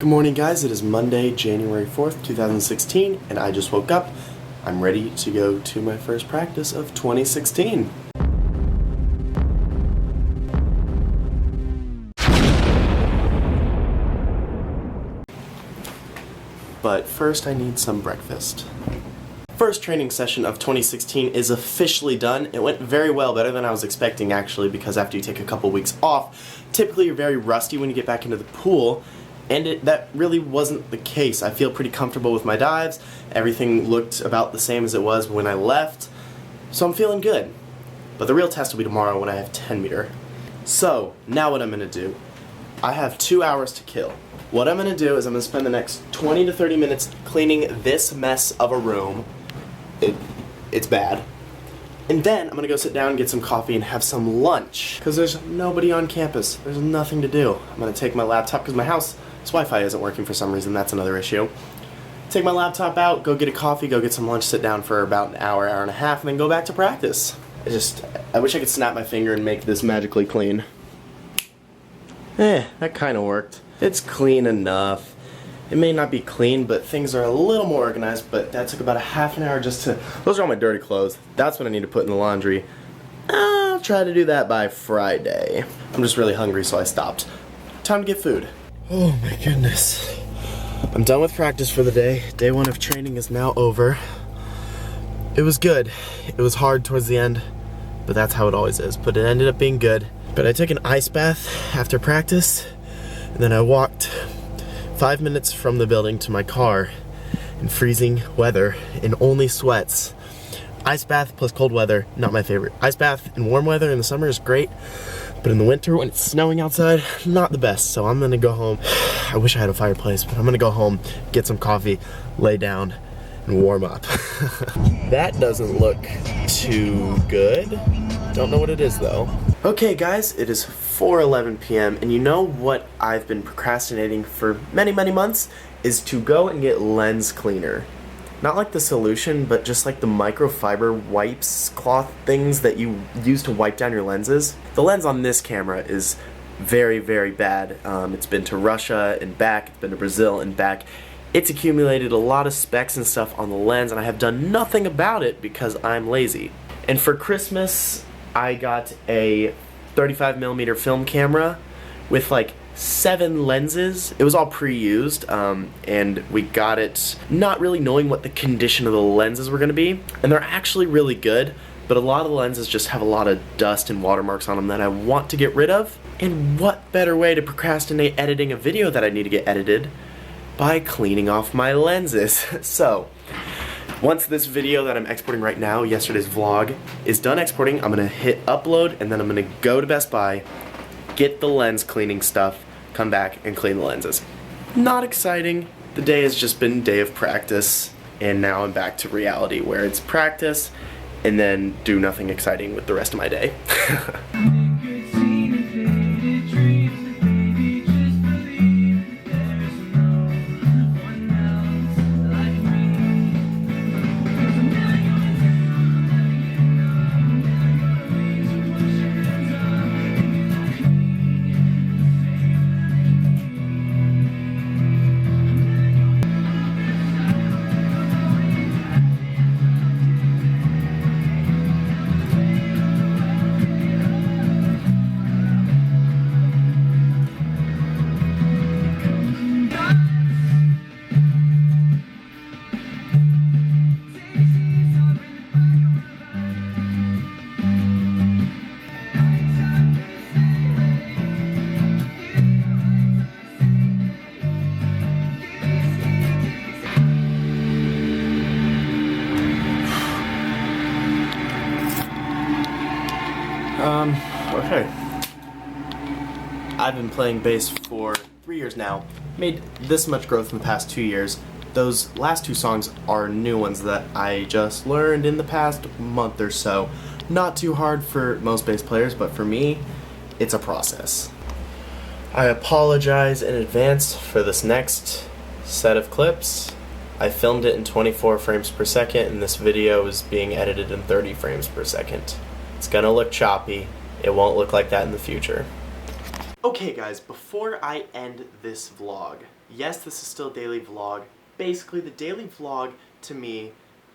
Good morning, guys. It is Monday, January 4th, 2016, and I just woke up. I'm ready to go to my first practice of 2016. But first, I need some breakfast. First training session of 2016 is officially done. It went very well, better than I was expecting actually, because after you take a couple weeks off, typically you're very rusty when you get back into the pool. And that really wasn't the case. I feel pretty comfortable with my dives. Everything looked about the same as it was when I left. So I'm feeling good. But the real test will be tomorrow when I have 10 meter. So, now what I'm going to do. I have 2 hours to kill. What I'm going to do is I'm going to spend the next 20 to 30 minutes cleaning this mess of a room. It's bad. And then I'm going to go sit down and get some coffee and have some lunch. Because there's nobody on campus. There's nothing to do. I'm going to take my laptop because my house... Wi-Fi isn't working for some reason. That's another issue. Take my laptop out, go get a coffee, go get some lunch, sit down for about an hour, hour and a half, and then go back to practice. I wish I could snap my finger and make this magically clean. That kind of worked. It's clean enough. It may not be clean, but things are a little more organized, but that took about a half an hour just to... Those are all my dirty clothes. That's what I need to put in the laundry. I'll try to do that by Friday. I'm just really hungry, so I stopped. Time to get food. Oh my goodness. I'm done with practice for the day. Day one of training is now over. It was good. It was hard towards the end, but that's how it always is. But it ended up being good. But I took an ice bath after practice, and then I walked 5 minutes from the building to my car in freezing weather in only sweats. Ice bath plus cold weather, not my favorite. Ice bath in warm weather in the summer is great. But in the winter, when it's snowing outside, not the best. So I'm gonna go home. I wish I had a fireplace, but I'm gonna go home, get some coffee, lay down, and warm up. That doesn't look too good. Don't know what it is though. Okay guys, it is 4:11 p.m. and you know what I've been procrastinating for many months is to go and get lens cleaner. Not like the solution, but just like the microfiber wipes cloth things that you use to wipe down your lenses. The lens on this camera is very bad. It's been to Russia and back, it's been to Brazil and back. It's accumulated a lot of specs and stuff on the lens, and I have done nothing about it because I'm lazy. And for Christmas, I got a 35mm film camera with like 7 lenses. It was all pre-used, and we got it not really knowing what the condition of the lenses were going to be. And they're actually really good, but a lot of the lenses just have a lot of dust and watermarks on them that I want to get rid of. And what better way to procrastinate editing a video that I need to get edited by cleaning off my lenses. So, once this video that I'm exporting right now, yesterday's vlog, is done exporting, I'm going to hit upload, and then I'm going to go to Best Buy, get the lens cleaning stuff, come back and clean the lenses. Not exciting. The day has just been a day of practice, and now I'm back to reality where it's practice and then do nothing exciting with the rest of my day. Okay. I've been playing bass for 3 years now. Made this much growth in the past 2 years. Those last 2 songs are new ones that I just learned in the past month or so. Not too hard for most bass players, but for me, it's a process. I apologize in advance for this next set of clips. I filmed it in 24 frames per second, and this video is being edited in 30 frames per second. It's gonna look choppy. It won't look like that in the future. Okay guys, before I end this vlog, Yes, this is still a daily vlog. Basically, the daily vlog to me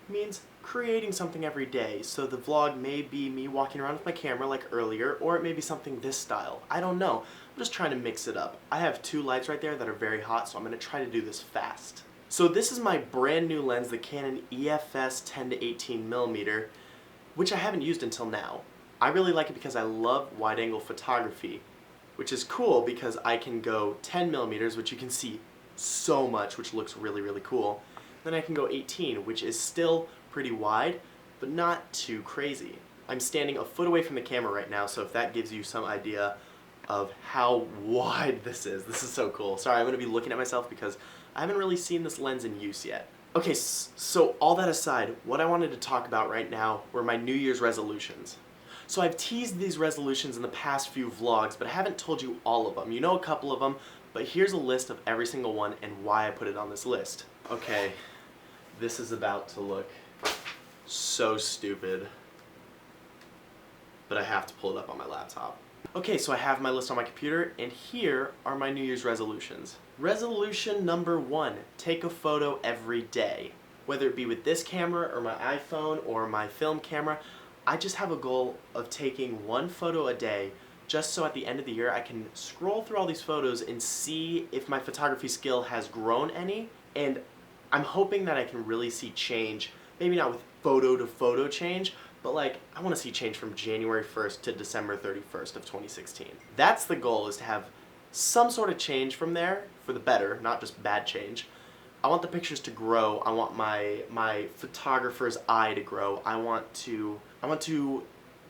means creating something every day. So the vlog may be me walking around with my camera like earlier, or it may be something this style. I don't know. I'm just trying to mix it up. I have two lights right there that are very hot, so I'm going to try to do this fast. So this is my brand new lens, the Canon EFS 10 to 18 millimeter, which I haven't used until now. I really like it because I love wide angle photography, which is cool because I can go 10 millimeters, which you can see so much, which looks really, really cool. Then I can go 18, which is still pretty wide, but not too crazy. I'm standing a foot away from the camera right now, so if that gives you some idea of how wide this is so cool. Sorry, I'm going to be looking at myself because I haven't really seen this lens in use yet. Okay, so all that aside, what I wanted to talk about right now were my New Year's resolutions. So I've teased these resolutions in the past few vlogs, but I haven't told you all of them. You know a couple of them, but here's a list of every single one and why I put it on this list. Okay, this is about to look so stupid, but I have to pull it up on my laptop. Okay, so I have my list on my computer, and here are my New Year's resolutions. Resolution number 1, take a photo every day. Whether it be with this camera or my iPhone or my film camera, I just have a goal of taking one photo a day, just so at the end of the year I can scroll through all these photos and see if my photography skill has grown any, and I'm hoping that I can really see change, maybe not with photo to photo change, but like, I want to see change from January 1st to December 31st of 2016. That's the goal, is to have some sort of change from there, for the better, not just bad change. I want the pictures to grow. I want my photographer's eye to grow. I want to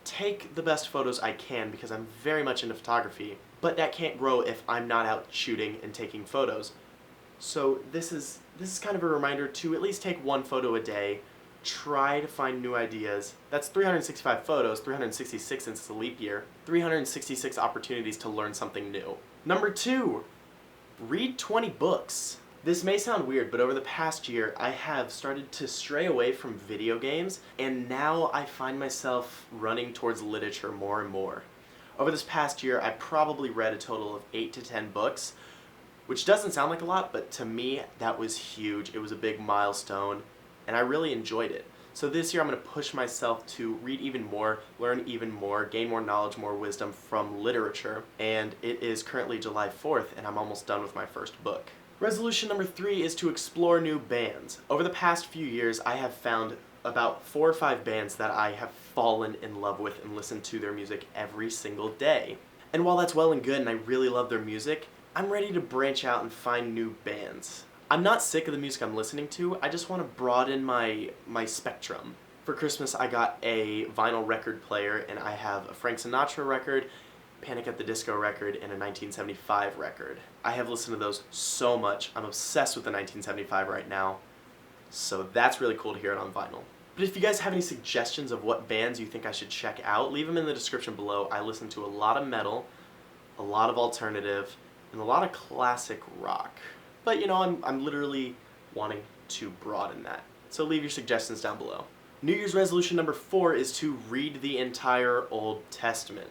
take the best photos I can because I'm very much into photography, but that can't grow if I'm not out shooting and taking photos. So this is kind of a reminder to at least take one photo a day. Try to find new ideas. That's 365 photos, 366 since it's a leap year, 366 opportunities to learn something new. Number 2, read 20 books. This may sound weird, but over the past year, I have started to stray away from video games, and now I find myself running towards literature more and more. Over this past year, I probably read a total of 8 to 10 books, which doesn't sound like a lot, but to me, that was huge. It was a big milestone, and I really enjoyed it. So this year I'm going to push myself to read even more, learn even more, gain more knowledge, more wisdom from literature, and it is currently July 4th, and I'm almost done with my first book. Resolution number 3 is to explore new bands. Over the past few years, I have found about 4 or 5 bands that I have fallen in love with and listened to their music every single day. And while that's well and good and I really love their music, I'm ready to branch out and find new bands. I'm not sick of the music I'm listening to, I just want to broaden my spectrum. For Christmas I got a vinyl record player, and I have a Frank Sinatra record, Panic at the Disco record, and a 1975 record. I have listened to those so much. I'm obsessed with the 1975 right now, so that's really cool to hear it on vinyl. But if you guys have any suggestions of what bands you think I should check out, leave them in the description below. I listen to a lot of metal, a lot of alternative, and a lot of classic rock. But you know, I'm literally wanting to broaden that. So leave your suggestions down below. New Year's resolution number 4 is to read the entire Old Testament.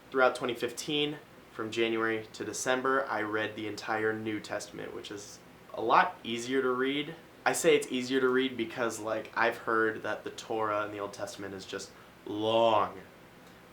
Throughout 2015, from January to December, I read the entire New Testament, which is a lot easier to read. I say it's easier to read because, like, I've heard that the Torah in the Old Testament is just long.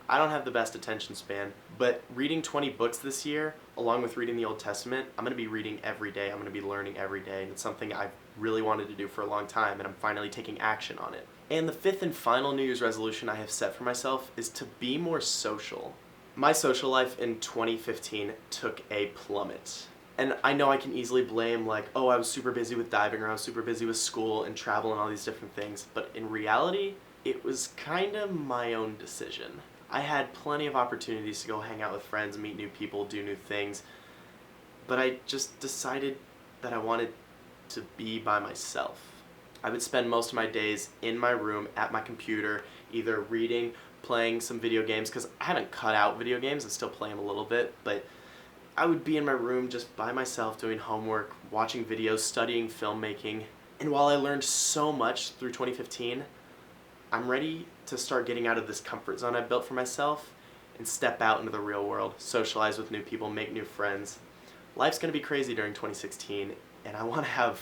I don't have the best attention span, but reading 20 books this year, along with reading the Old Testament, I'm going to be reading every day, I'm going to be learning every day, and it's something I've really wanted to do for a long time, and I'm finally taking action on it. And the 5th and final New Year's resolution I have set for myself is to be more social. My social life in 2015 took a plummet. And I know I can easily blame, like, oh, I was super busy with diving, or I was super busy with school and travel and all these different things, but in reality, it was kind of my own decision. I had plenty of opportunities to go hang out with friends, meet new people, do new things, but I just decided that I wanted to be by myself. I would spend most of my days in my room at my computer, either reading, playing some video games, because I haven't cut out video games, I still play them a little bit, but I would be in my room just by myself doing homework, watching videos, studying filmmaking, and while I learned so much through 2015, I'm ready to start getting out of this comfort zone I've built for myself and step out into the real world, socialize with new people, make new friends, life's gonna be crazy during 2016, and I wanna have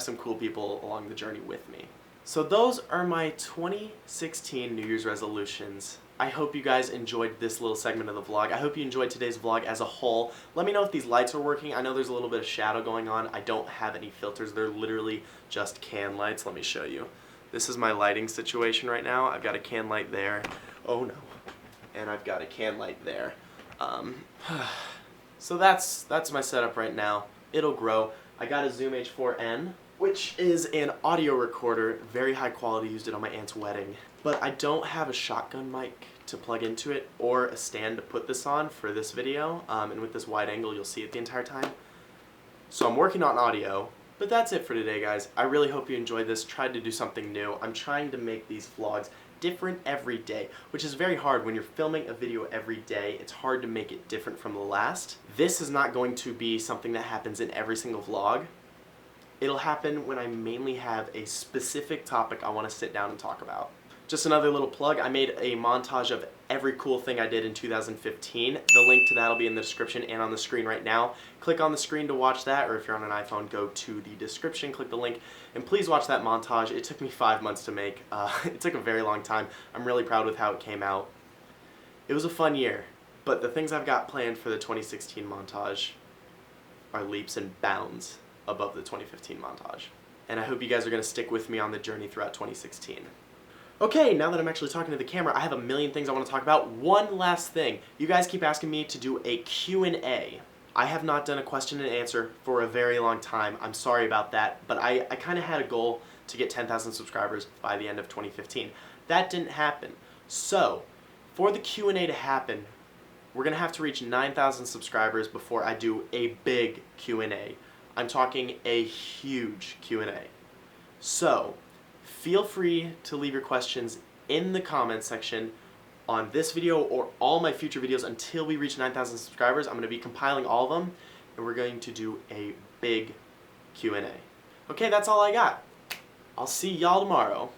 some cool people along the journey with me. So those are my 2016 New Year's resolutions. I hope you guys enjoyed this little segment of the vlog. I hope you enjoyed today's vlog as a whole. Let me know if these lights are working. I know there's a little bit of shadow going on. I don't have any filters. They're literally just can lights. Let me show you. This is my lighting situation right now. I've got a can light there. Oh no. And I've got a can light there. So that's my setup right now. It'll grow. I got a Zoom H4n, which is an audio recorder, very high quality, used it on my aunt's wedding. But I don't have a shotgun mic to plug into it or a stand to put this on for this video, and with this wide angle you'll see it the entire time. So I'm working on audio, but that's it for today, guys. I really hope you enjoyed this, tried to do something new. I'm trying to make these vlogs different every day, which is very hard when you're filming a video every day. It's hard to make it different from the last. This is not going to be something that happens in every single vlog. It'll happen when I mainly have a specific topic I want to sit down and talk about. Just another little plug, I made a montage of every cool thing I did in 2015. The link to that will be in the description and on the screen right now. Click on the screen to watch that, or if you're on an iPhone, go to the description, click the link, and please watch that montage. It took me 5 months to make. It took a very long time. I'm really proud with how it came out. It was a fun year, but the things I've got planned for the 2016 montage are leaps and bounds above the 2015 montage. And I hope you guys are going to stick with me on the journey throughout 2016. Okay, now that I'm actually talking to the camera, I have a million things I want to talk about. One last thing. You guys keep asking me to do a Q&A. I have not done a question and answer for a very long time. I'm sorry about that, but I kind of had a goal to get 10,000 subscribers by the end of 2015. That didn't happen. So, for the Q&A to happen, we're going to have to reach 9,000 subscribers before I do a big Q&A. I'm talking a huge Q&A. So, feel free to leave your questions in the comments section on this video or all my future videos until we reach 9,000 subscribers. I'm going to be compiling all of them, and we're going to do a big Q&A. Okay, that's all I got. I'll see y'all tomorrow.